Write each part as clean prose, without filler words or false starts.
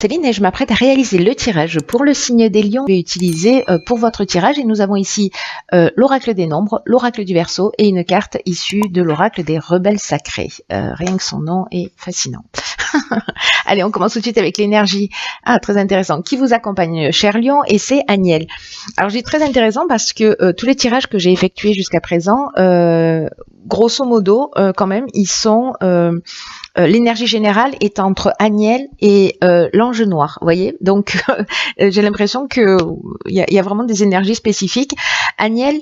Céline et je m'apprête à réaliser le tirage pour le signe des lions que je vais utiliser pour votre tirage et nous avons ici l'oracle des nombres, l'oracle du Verseau et une carte issue de l'oracle des rebelles sacrés. Rien que son nom est fascinant. Allez, on commence tout de suite avec l'énergie. Ah, très intéressant. Qui vous accompagne, cher lion, et c'est Agnelle. Alors, je dis très intéressant parce que tous les tirages que j'ai effectués jusqu'à présent, grosso modo, quand même, ils sont... l'énergie générale est entre Agnelle et l'ange noir, vous voyez. Donc, j'ai l'impression que il y a vraiment des énergies spécifiques. Agnelle,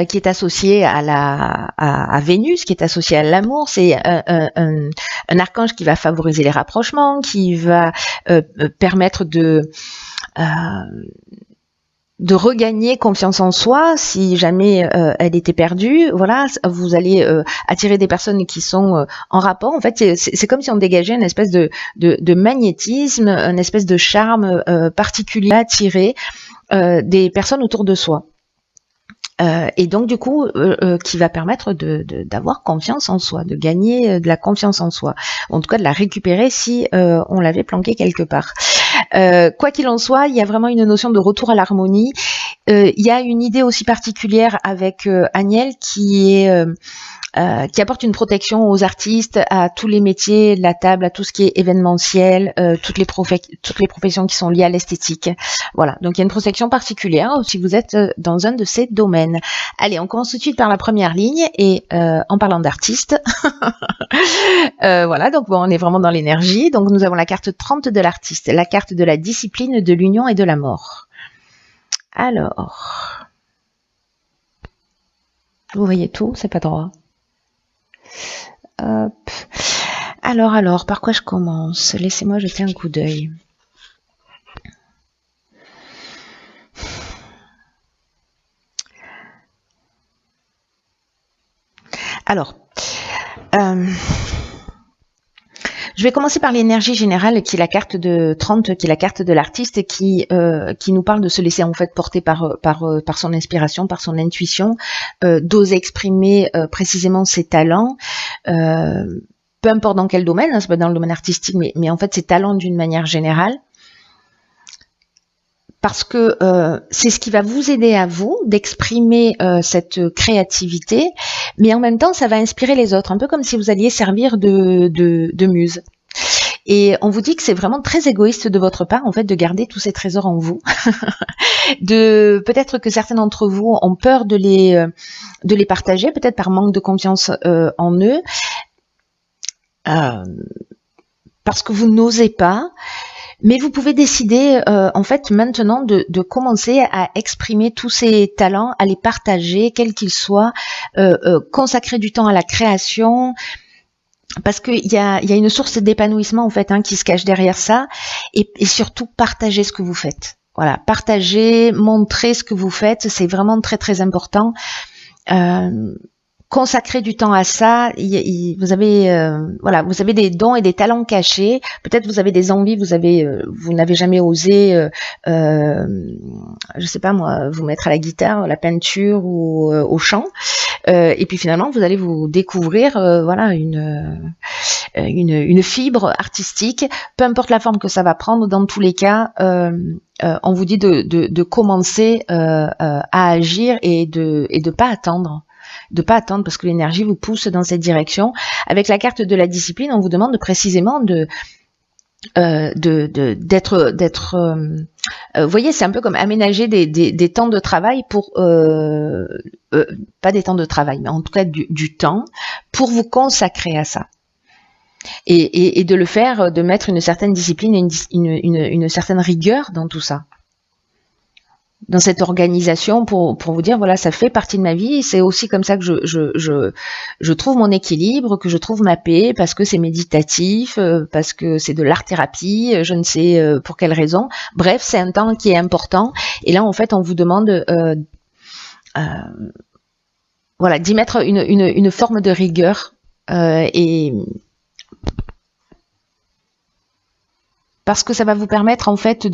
qui est associé à Vénus, qui est associé à l'amour, c'est un archange qui va favoriser les rapprochements, qui va permettre de regagner confiance en soi si jamais elle était perdue. Voilà, vous allez attirer des personnes qui sont en rapport. En fait, c'est comme si on dégageait une espèce de magnétisme, une espèce de charme particulier à attirer des personnes autour de soi. Et donc du coup, qui va permettre d'avoir confiance en soi, de gagner de la confiance en soi, en tout cas de la récupérer si on l'avait planquée quelque part. Quoi qu'il en soit, il y a vraiment une notion de retour à l'harmonie. Il y a une idée aussi particulière avec Agnelle qui apporte une protection aux artistes, à tous les métiers de la table, à tout ce qui est événementiel, toutes les professions qui sont liées à l'esthétique. Voilà, donc il y a une protection particulière si vous êtes dans un de ces domaines. Allez, on commence tout de suite par la première ligne et en parlant d'artistes, voilà, donc bon, on est vraiment dans l'énergie. Donc nous avons la carte 30 de l'artiste, la carte de la discipline, de l'union et de la mort. Alors, vous voyez tout, c'est pas droit. Hop. Alors, par quoi je commence? Laissez-moi jeter un coup d'œil. Alors, je vais commencer par l'énergie générale qui est la carte de 30, qui est la carte de l'artiste et qui nous parle de se laisser en fait porter par son inspiration, par son intuition, d'oser exprimer précisément ses talents, peu importe dans quel domaine, hein, c'est pas dans le domaine artistique, mais en fait ses talents d'une manière générale. Parce que c'est ce qui va vous aider à vous d'exprimer cette créativité, mais en même temps ça va inspirer les autres, un peu comme si vous alliez servir de muse. Et on vous dit que c'est vraiment très égoïste de votre part en fait de garder tous ces trésors en vous. Peut-être que certains d'entre vous ont peur de les partager, peut-être par manque de confiance en eux, parce que vous n'osez pas. Mais vous pouvez décider en fait maintenant de commencer à exprimer tous ces talents, à les partager, quels qu'ils soient, consacrer du temps à la création, parce qu'il y a une source d'épanouissement en fait qui se cache derrière ça, et surtout partager ce que vous faites. Voilà, partager, montrer ce que vous faites, c'est vraiment très très important. Consacrer du temps à ça, vous avez voilà, vous avez des dons et des talents cachés. Peut-être vous avez des envies, vous n'avez jamais osé, je sais pas moi, vous mettre à la guitare, à la peinture ou au chant. Et puis finalement, vous allez vous découvrir, voilà, une fibre artistique, peu importe la forme que ça va prendre. Dans tous les cas, on vous dit de commencer à agir et de pas attendre. Parce que l'énergie vous pousse dans cette direction. Avec la carte de la discipline, on vous demande précisément d'être vous voyez, c'est un peu comme aménager des temps de travail pour pas des temps de travail, mais en tout cas du temps pour vous consacrer à ça. Et de le faire, de mettre une certaine discipline et une certaine rigueur dans tout ça. Dans cette organisation pour vous dire voilà, ça fait partie de ma vie, c'est aussi comme ça que je trouve mon équilibre, que je trouve ma paix, parce que c'est méditatif, parce que c'est de l'art-thérapie, je ne sais pour quelle raison. Bref, c'est un temps qui est important, et là en fait on vous demande voilà, d'y mettre une forme de rigueur et parce que ça va vous permettre en fait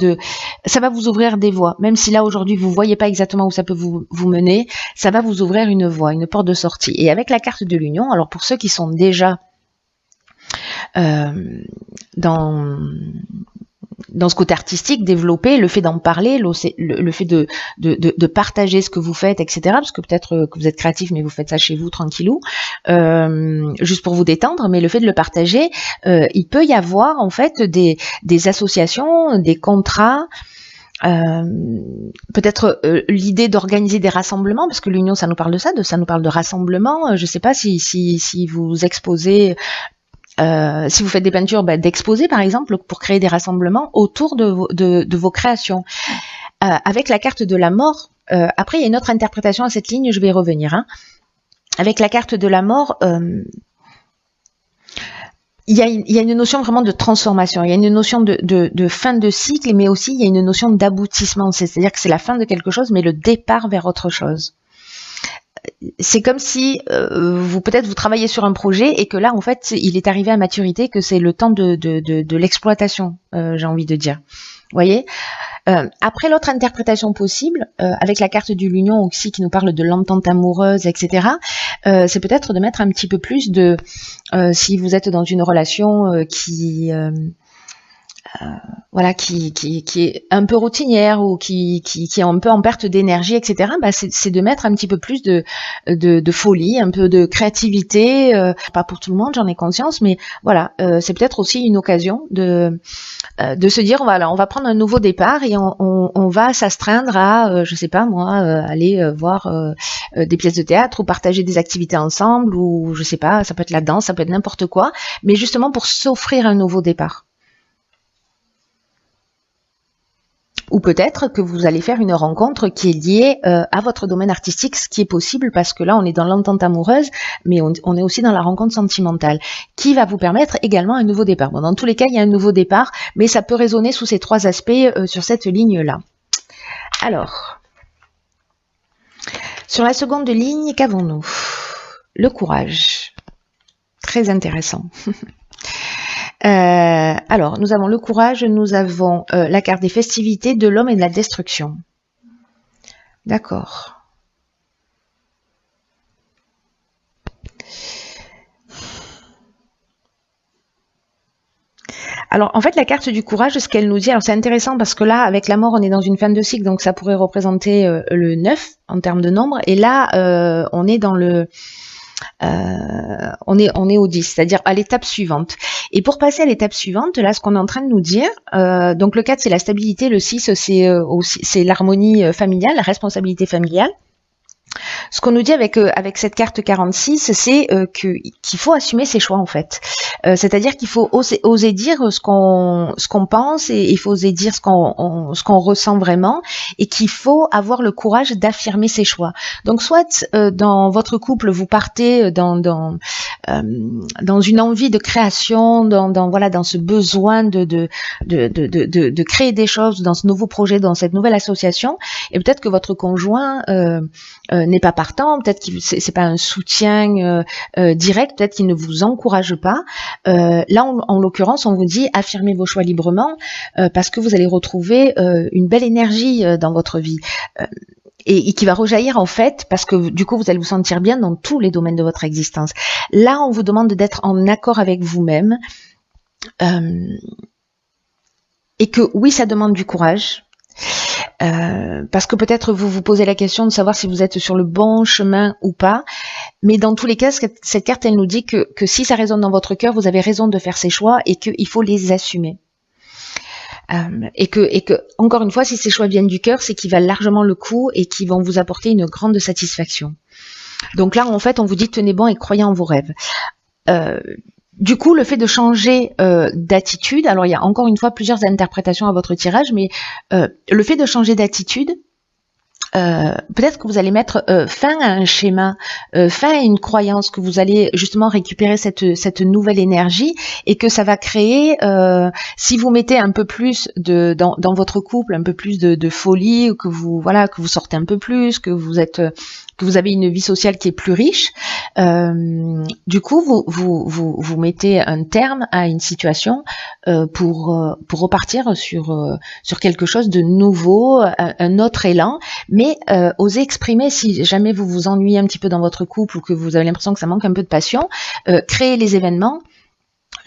ça va vous ouvrir des voies, même si là aujourd'hui vous voyez pas exactement où ça peut vous mener, ça va vous ouvrir une voie, une porte de sortie. Et avec la carte de l'union, alors pour ceux qui sont déjà dans dans ce côté artistique, développer le fait d'en parler, le fait de partager ce que vous faites, etc. Parce que peut-être que vous êtes créatif, mais vous faites ça chez vous tranquillou, juste pour vous détendre. Mais le fait de le partager, il peut y avoir en fait des associations, des contrats. Peut-être l'idée d'organiser des rassemblements, parce que l'union, ça nous parle de ça, ça nous parle de rassemblement. Je sais pas si vous exposez. Si vous faites des peintures, d'exposer par exemple pour créer des rassemblements autour de vos créations. Avec la carte de la mort, après il y a une autre interprétation à cette ligne, je vais y revenir. Avec la carte de la mort, il y a une notion vraiment de transformation, il y a une notion de fin de cycle, mais aussi il y a une notion d'aboutissement, c'est-à-dire que c'est la fin de quelque chose, mais le départ vers autre chose. C'est comme si peut-être vous travaillez sur un projet et que là en fait il est arrivé à maturité, que c'est le temps de l'exploitation, j'ai envie de dire. Vous voyez, après l'autre interprétation possible, avec la carte de l'union aussi qui nous parle de l'entente amoureuse, etc. C'est peut-être de mettre un petit peu plus de, si vous êtes dans une relation qui est un peu routinière ou qui est un peu en perte d'énergie, etc. C'est de mettre un petit peu plus de folie, un peu de créativité, pas pour tout le monde, j'en ai conscience, mais voilà, c'est peut-être aussi une occasion de se dire voilà, on va prendre un nouveau départ et on va s'astreindre à, je sais pas moi, aller voir des pièces de théâtre ou partager des activités ensemble, ou je sais pas, ça peut être la danse, ça peut être n'importe quoi, mais justement pour s'offrir un nouveau départ. Ou peut-être que vous allez faire une rencontre qui est liée à votre domaine artistique, ce qui est possible parce que là on est dans l'entente amoureuse, mais on est aussi dans la rencontre sentimentale, qui va vous permettre également un nouveau départ. Bon, dans tous les cas, il y a un nouveau départ, mais ça peut résonner sous ces trois aspects sur cette ligne-là. Alors, sur la seconde ligne, qu'avons-nous? Le courage. Très intéressant. Alors, nous avons le courage, nous avons la carte des festivités, de l'homme et de la destruction. D'accord. Alors, en fait, la carte du courage, ce qu'elle nous dit, alors c'est intéressant parce que là, avec la mort, on est dans une fin de cycle, donc ça pourrait représenter le 9 en termes de nombre, et là, on est dans le... on est au 10, c'est-à-dire à l'étape suivante. Et pour passer à l'étape suivante, là, ce qu'on est en train de nous dire, donc le 4, c'est la stabilité, le 6, c'est l'harmonie familiale, la responsabilité familiale. Ce qu'on nous dit avec cette carte 46, c'est qu'il faut assumer ses choix en fait. C'est-à-dire qu'il faut oser dire ce qu'on pense, et il faut oser dire ce qu'on ressent vraiment, et qu'il faut avoir le courage d'affirmer ses choix. Donc soit dans votre couple vous partez dans une envie de création, dans ce besoin de créer des choses dans ce nouveau projet, dans cette nouvelle association, et peut-être que votre conjoint n'est pas partant, peut-être que c'est pas un soutien direct, peut-être qu'il ne vous encourage pas. Là, en l'occurrence, on vous dit affirmez vos choix librement parce que vous allez retrouver une belle énergie dans votre vie. Et qui va rejaillir en fait parce que du coup vous allez vous sentir bien dans tous les domaines de votre existence. Là, on vous demande d'être en accord avec vous-même et que oui, ça demande du courage. Parce que peut-être vous vous posez la question de savoir si vous êtes sur le bon chemin ou pas, mais dans tous les cas, cette carte, elle nous dit que si ça résonne dans votre cœur, vous avez raison de faire ces choix et qu'il faut les assumer. Et que, encore une fois, si ces choix viennent du cœur, c'est qu'ils valent largement le coup et qu'ils vont vous apporter une grande satisfaction. Donc là, en fait, on vous dit tenez bon et croyez en vos rêves. Du coup, le fait de changer d'attitude, alors il y a encore une fois plusieurs interprétations à votre tirage, mais le fait de changer d'attitude, peut-être que vous allez mettre fin à un schéma, fin à une croyance, que vous allez justement récupérer cette nouvelle énergie et que ça va créer, si vous mettez un peu plus dans votre couple, un peu plus de folie, ou que vous sortez un peu plus, que vous avez une vie sociale qui est plus riche, du coup vous mettez un terme à une situation pour repartir sur quelque chose de nouveau, un autre élan, mais osez exprimer si jamais vous vous ennuyez un petit peu dans votre couple ou que vous avez l'impression que ça manque un peu de passion, créez les événements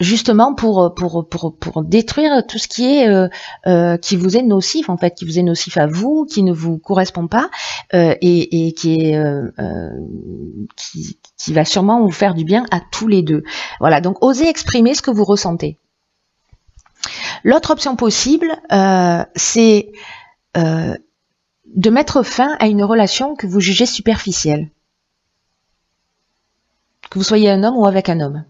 justement pour détruire tout ce qui vous est nocif en fait, qui vous est nocif à vous, qui ne vous correspond pas et qui va sûrement vous faire du bien à tous les deux. Voilà, donc osez exprimer ce que vous ressentez. L'autre option possible, c'est de mettre fin à une relation que vous jugez superficielle, que vous soyez un homme ou avec un homme,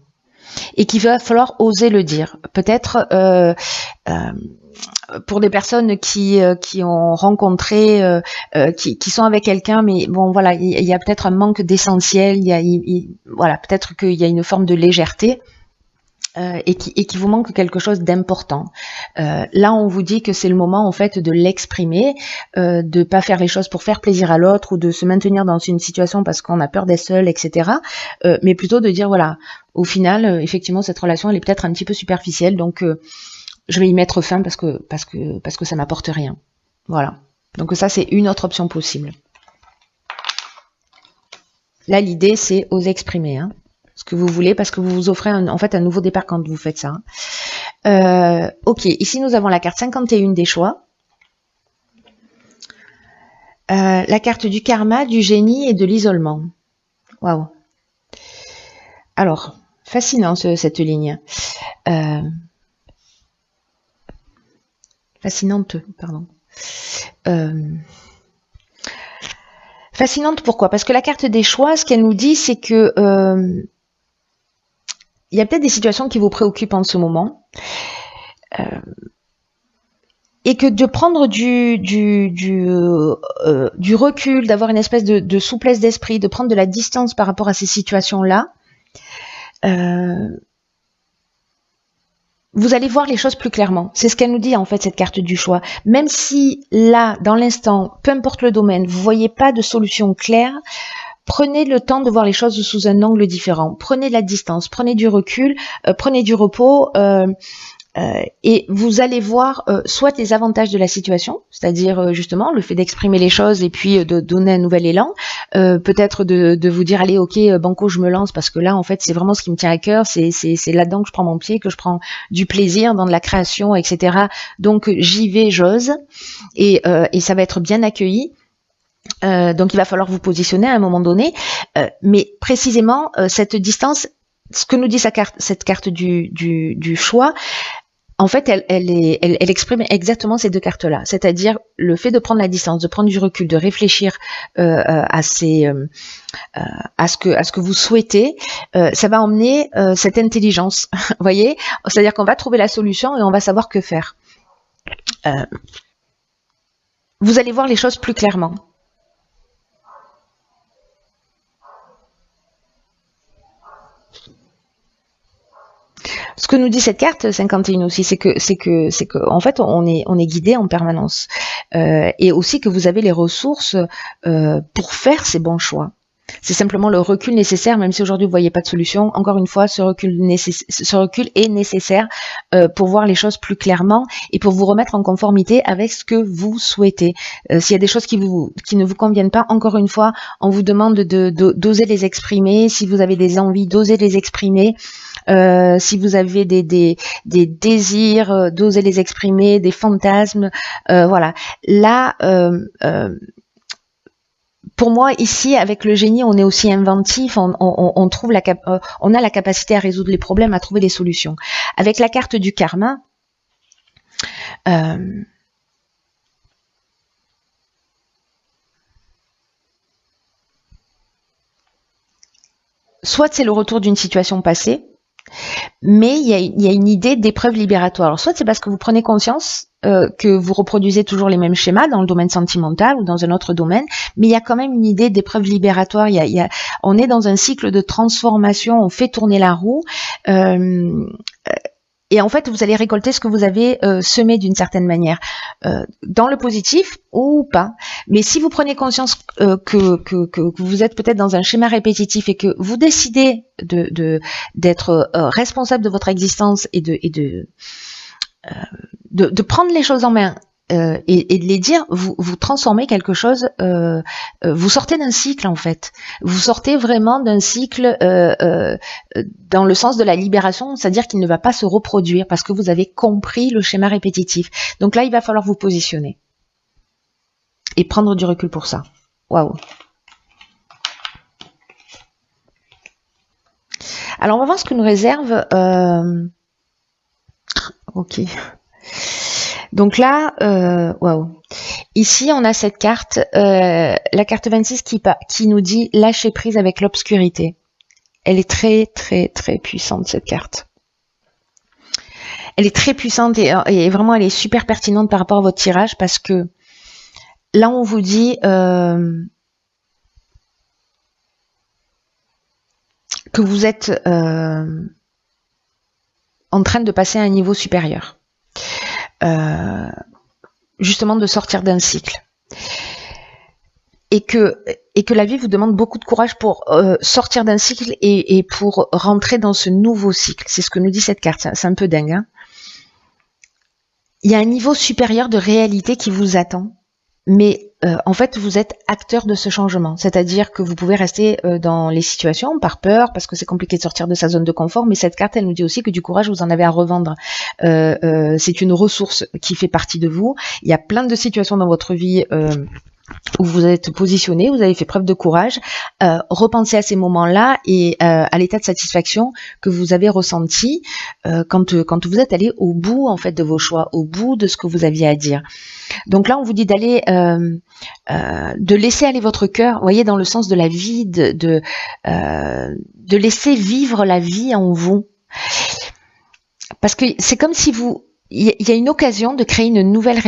et qu'il va falloir oser le dire. Peut-être pour des personnes qui ont rencontré, qui sont avec quelqu'un, mais bon voilà, il y a peut-être un manque d'essentiel, voilà, peut-être qu'il y a une forme de légèreté. Et qui vous manque quelque chose d'important. Là, on vous dit que c'est le moment en fait de l'exprimer, de pas faire les choses pour faire plaisir à l'autre ou de se maintenir dans une situation parce qu'on a peur d'être seul, etc. Mais plutôt de dire voilà, au final, effectivement, cette relation elle est peut-être un petit peu superficielle, donc je vais y mettre fin parce que ça m'apporte rien. Voilà. Donc ça, c'est une autre option possible. Là, l'idée, c'est oser exprimer, hein, ce que vous voulez, parce que vous vous offrez en fait un nouveau départ quand vous faites ça. Ok, ici nous avons la carte 51 des choix, la carte du karma, du génie et de l'isolement. Waouh. Alors, fascinant cette ligne. Fascinante, pardon. Fascinante pourquoi? Parce que la carte des choix, ce qu'elle nous dit, c'est que il y a peut-être des situations qui vous préoccupent en ce moment, et que de prendre du recul, d'avoir une espèce de souplesse d'esprit, de prendre de la distance par rapport à ces situations-là, vous allez voir les choses plus clairement. C'est ce qu'elle nous dit en fait, cette carte du choix. Même si là, dans l'instant, peu importe le domaine, vous voyez pas de solution claire, prenez le temps de voir les choses sous un angle différent. Prenez de la distance, prenez du recul, prenez du repos, et vous allez voir soit les avantages de la situation, c'est-à-dire justement le fait d'exprimer les choses et puis de donner un nouvel élan, peut-être de vous dire allez ok banco je me lance parce que là en fait c'est vraiment ce qui me tient à cœur, c'est là-dedans que je prends mon pied, que je prends du plaisir dans de la création, etc. Donc j'y vais, j'ose, et ça va être bien accueilli. Donc il va falloir vous positionner à un moment donné, mais précisément cette distance, ce que nous dit cette carte du choix, en fait elle exprime exactement ces deux cartes-là, c'est-à-dire le fait de prendre la distance, de prendre du recul, de réfléchir à ce que vous souhaitez, ça va emmener cette intelligence, vous voyez, c'est-à-dire qu'on va trouver la solution et on va savoir que faire. Vous allez voir les choses plus clairement. Ce que nous dit cette carte 51 aussi, c'est que en fait on est guidé en permanence, et aussi que vous avez les ressources pour faire ces bons choix. C'est simplement le recul nécessaire, même si aujourd'hui vous voyez pas de solution. Encore une fois, ce recul est nécessaire pour voir les choses plus clairement et pour vous remettre en conformité avec ce que vous souhaitez. S'il y a des choses qui ne vous conviennent pas, encore une fois, on vous demande d'oser les exprimer. Si vous avez des envies, d'oser les exprimer. Si vous avez des désirs, d'oser les exprimer, des fantasmes, voilà. Là, pour moi, ici, avec le génie, on est aussi inventif, on trouve on a la capacité à résoudre les problèmes, à trouver des solutions. Avec la carte du karma, soit c'est le retour d'une situation passée, mais il y a une idée d'épreuve libératoire. Alors soit c'est parce que vous prenez conscience que vous reproduisez toujours les mêmes schémas dans le domaine sentimental ou dans un autre domaine, mais il y a quand même une idée d'épreuve libératoire. On est dans un cycle de transformation, on fait tourner la roue, et en fait vous allez récolter ce que vous avez semé d'une certaine manière, dans le positif ou pas. Mais si vous prenez conscience que vous êtes peut-être dans un schéma répétitif et que vous décidez d'être responsable de votre existence et de prendre les choses en main et de les dire, vous transformez quelque chose, vous sortez d'un cycle en fait. Vous sortez vraiment d'un cycle dans le sens de la libération, c'est-à-dire qu'il ne va pas se reproduire parce que vous avez compris le schéma répétitif. Donc là, il va falloir vous positionner et prendre du recul pour ça. Waouh. Alors on va voir ce que nous réserve. Ok. Donc là, waouh. Ici, on a cette carte, la carte 26 qui nous dit lâcher prise avec l'obscurité. Elle est très, très, très puissante, cette carte. Elle est très puissante et vraiment, elle est super pertinente par rapport à votre tirage parce que là, on vous dit que vous êtes en train de passer à un niveau supérieur. Justement de sortir d'un cycle et que la vie vous demande beaucoup de courage pour sortir d'un cycle et pour rentrer dans ce nouveau cycle. C'est ce que nous dit cette carte, c'est un peu dingue, hein. Il y a un niveau supérieur de réalité qui vous attend, mais en fait vous êtes acteur de ce changement, c'est-à-dire que vous pouvez rester dans les situations par peur parce que c'est compliqué de sortir de sa zone de confort, mais cette carte elle nous dit aussi que du courage vous en avez à revendre. C'est une ressource qui fait partie de vous. Il y a plein de situations dans votre vie où vous êtes positionné, vous avez fait preuve de courage. Repensez à ces moments-là et à l'état de satisfaction que vous avez ressenti quand vous êtes allé au bout en fait de vos choix, au bout de ce que vous aviez à dire. Donc là, on vous dit d'aller, de laisser aller votre cœur, vous voyez, dans le sens de la vie, de laisser vivre la vie en vous. Parce que c'est comme si il y a une occasion de créer une nouvelle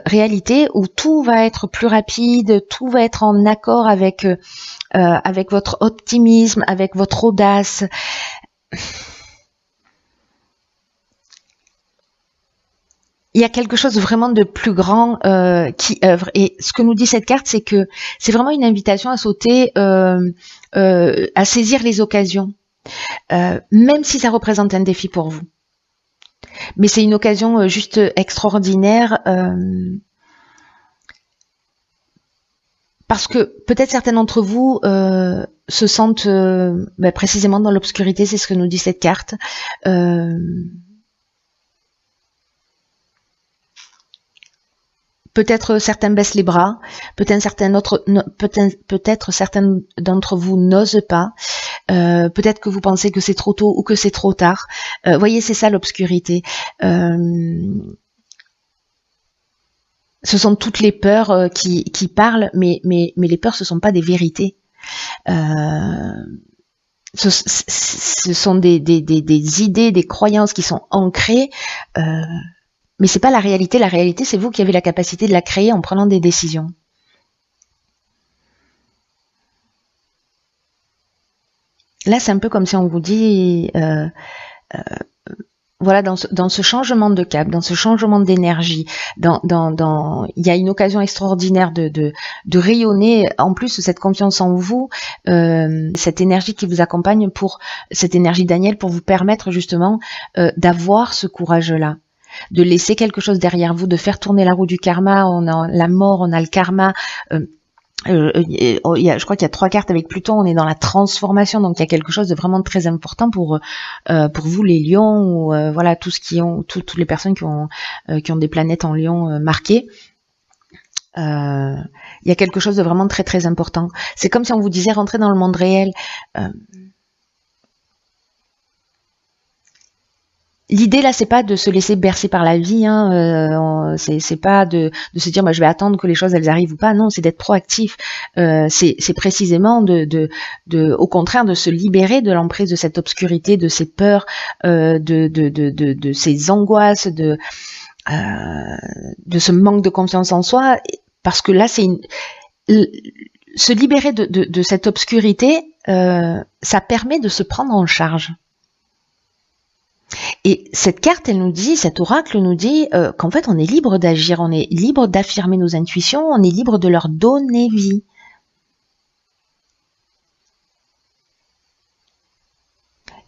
réalité où tout va être plus rapide, tout va être en accord avec votre optimisme, avec votre audace. Il y a quelque chose vraiment de plus grand qui œuvre. Et ce que nous dit cette carte, c'est que c'est vraiment une invitation à sauter, à saisir les occasions, même si ça représente un défi pour vous. Mais c'est une occasion juste extraordinaire parce que peut-être certains d'entre vous se sentent précisément dans l'obscurité, c'est ce que nous dit cette carte. Peut-être certains baissent les bras, peut-être certains d'entre vous n'osent pas, peut-être que vous pensez que c'est trop tôt ou que c'est trop tard. Voyez, c'est ça l'obscurité. Ce sont toutes les peurs qui parlent, mais les peurs, ce ne sont pas des vérités. Ce sont des idées, des croyances qui sont ancrées. Mais c'est pas la réalité. La réalité, c'est vous qui avez la capacité de la créer en prenant des décisions. Là, c'est un peu comme si on vous dit, voilà, dans ce changement de cap, dans ce changement d'énergie, il y a une occasion extraordinaire de rayonner. En plus, cette confiance en vous, cette énergie qui vous accompagne cette énergie Daniel, pour vous permettre justement d'avoir ce courage-là, de laisser quelque chose derrière vous, de faire tourner la roue du karma. On a la mort, on a le karma. Je crois qu'il y a 3 cartes avec Pluton. On est dans la transformation, donc il y a quelque chose de vraiment très important pour vous les lions, ou voilà, toutes les personnes qui ont des planètes en lion marquées. Il y a quelque chose de vraiment très très important. C'est comme si on vous disait rentrer dans le monde réel. L'idée là, c'est pas de se laisser bercer par la vie, hein, c'est pas de se dire, je vais attendre que les choses elles arrivent ou pas. Non, c'est d'être proactif. C'est précisément au contraire, de se libérer de l'emprise de cette obscurité, de ces peurs, de ces angoisses, de ce manque de confiance en soi, parce que là, se libérer de cette obscurité, ça permet de se prendre en charge. Et cette carte, cet oracle nous dit qu'en fait, on est libre d'agir, on est libre d'affirmer nos intuitions, on est libre de leur donner vie.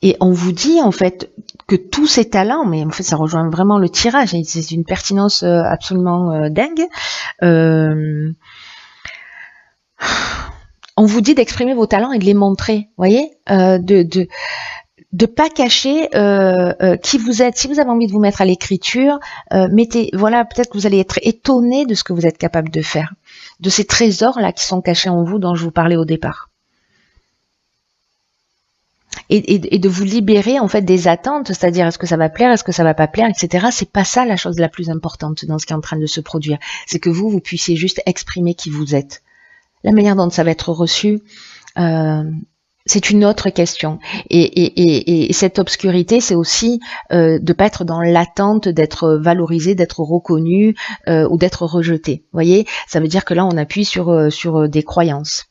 Et on vous dit en fait que tous ces talents, mais en fait ça rejoint vraiment le tirage, et c'est une pertinence absolument dingue. On vous dit d'exprimer vos talents et de les montrer, voyez, de pas cacher qui vous êtes. Si vous avez envie de vous mettre à l'écriture, voilà, peut-être que vous allez être étonné de ce que vous êtes capable de faire, de ces trésors là qui sont cachés en vous dont je vous parlais au départ. Et de vous libérer en fait des attentes, c'est-à-dire est-ce que ça va plaire, est-ce que ça va pas plaire, etc. C'est pas ça la chose la plus importante dans ce qui est en train de se produire. C'est que vous puissiez juste exprimer qui vous êtes. La manière dont ça va être reçu, c'est une autre question. Et cette obscurité, c'est aussi de pas être dans l'attente d'être valorisé, d'être reconnu ou d'être rejeté. Vous voyez, ça veut dire que là, on appuie sur des croyances.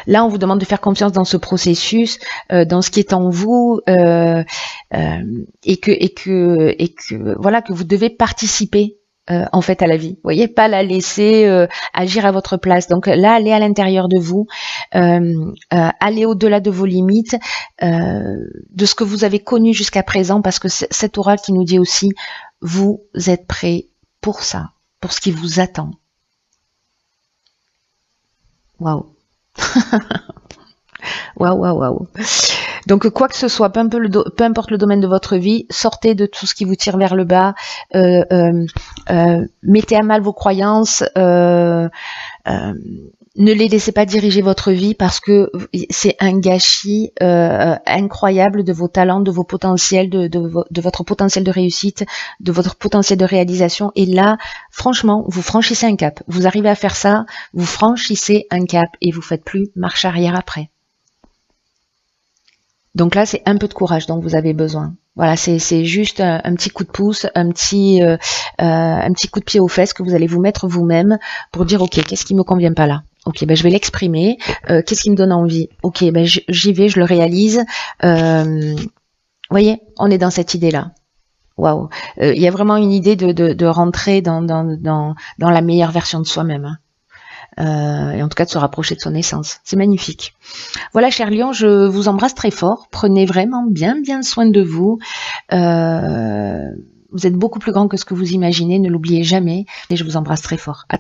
Là, on vous demande de faire confiance dans ce processus, dans ce qui est en vous, et que voilà, que vous devez participer en fait à la vie. Vous voyez, pas la laisser agir à votre place. Donc là, allez à l'intérieur de vous, allez au-delà de vos limites, de ce que vous avez connu jusqu'à présent, parce que cet oral qui nous dit aussi, vous êtes prêts pour ça, pour ce qui vous attend. Waouh. Waouh. Donc quoi que ce soit, peu importe le domaine de votre vie, sortez de tout ce qui vous tire vers le bas, mettez à mal vos croyances, ne les laissez pas diriger votre vie, parce que c'est un gâchis incroyable de vos talents, de vos potentiels, de votre potentiel de réussite, de votre potentiel de réalisation. Et là, franchement, vous franchissez un cap. Vous arrivez à faire ça, vous franchissez un cap et vous faites plus marche arrière après. Donc là, c'est un peu de courage dont vous avez besoin. Voilà, c'est juste un petit coup de pouce, un petit coup de pied aux fesses que vous allez vous mettre vous-même pour dire, ok, qu'est-ce qui me convient pas là? Ok, ben je vais l'exprimer. Qu'est-ce qui me donne envie? Ok, ben j'y vais, je le réalise. Voyez, on est dans cette idée-là. Waouh, il y a vraiment une idée de rentrer dans la meilleure version de soi-même. Hein. Et en tout cas de se rapprocher de son essence. C'est magnifique. Voilà, chers lions, je vous embrasse très fort. Prenez vraiment bien soin de vous. Vous êtes beaucoup plus grand que ce que vous imaginez, ne l'oubliez jamais. Et je vous embrasse très fort. À